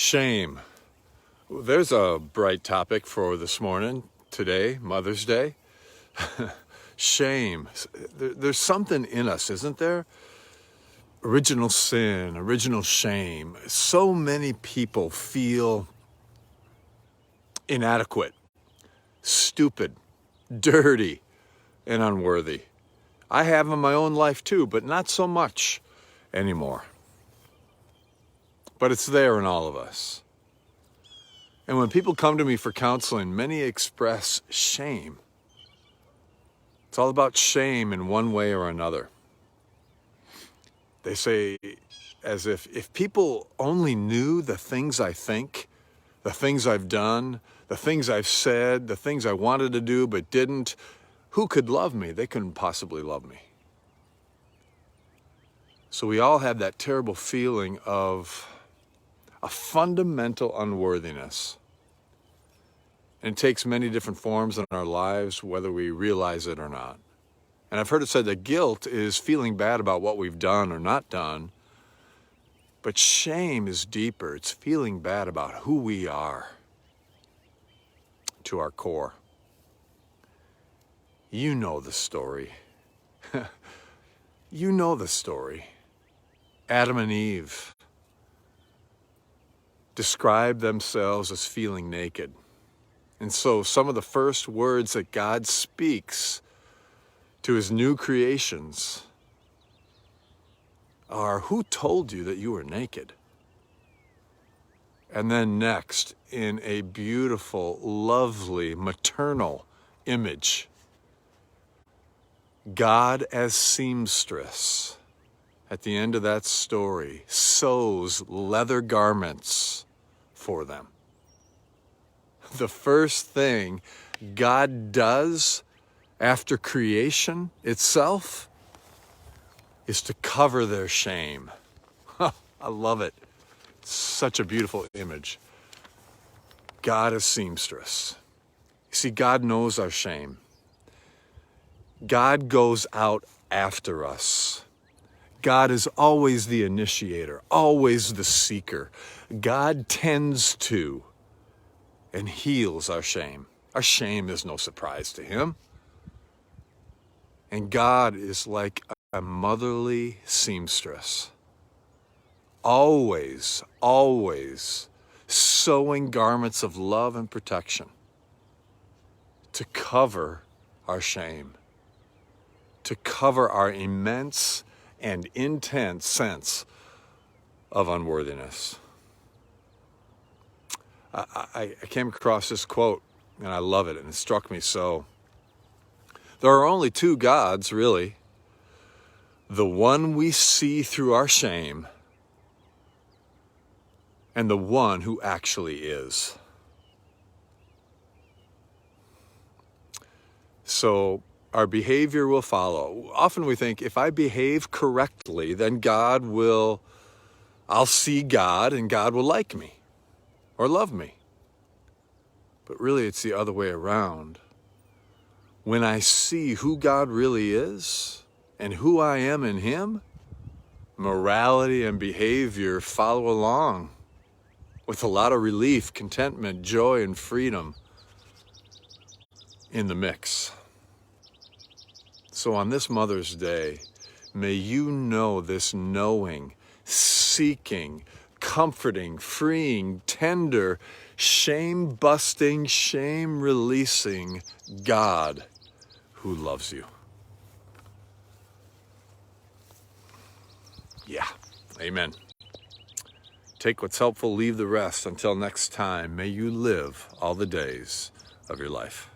Shame. There's a bright topic for this morning, today, Mother's Day. Shame. There's something in us, isn't there? Original sin, original shame. So many people feel inadequate, stupid, dirty, and unworthy. I have in my own life too, but not so much anymore. But it's there in all of us. And when people come to me for counseling, many express shame. It's all about shame in one way or another. They say, as if people only knew the things I think, the things I've done, the things I've said, the things I wanted to do but didn't, who could love me? They couldn't possibly love me. So we all have that terrible feeling of a fundamental unworthiness. And it takes many different forms in our lives, whether we realize it or not. And I've heard it said that guilt is feeling bad about what we've done or not done. But shame is deeper. It's feeling bad about who we are to our core. You know the story. You know the story. Adam and Eve describe themselves as feeling naked. And so some of the first words that God speaks to his new creations are, "Who told you that you were naked?" And then next, in a beautiful, lovely, maternal image, God as seamstress, at the end of that story, sews leather garments for them. The first thing God does after creation itself is to cover their shame. I love it. Such a beautiful image. God is seamstress. You see, God knows our shame. God goes out after us. God is always the initiator, always the seeker. God tends to and heals our shame. Our shame is no surprise to him. And God is like a motherly seamstress. Always, always sewing garments of love and protection to cover our shame, to cover our immense and intense sense of unworthiness. I came across this quote, and I love it, and it struck me so. There are only two gods, really. The one we see through our shame, and the one who actually is. So our behavior will follow. Often we think, if I behave correctly, then I'll see God and God will like me or love me. But really it's the other way around. When I see who God really is and who I am in him, morality and behavior follow along with a lot of relief, contentment, joy, and freedom in the mix. So on this Mother's Day, may you know this knowing, seeking, comforting, freeing, tender, shame-busting, shame-releasing God who loves you. Yeah, amen. Take what's helpful, leave the rest. Until next time, may you live all the days of your life.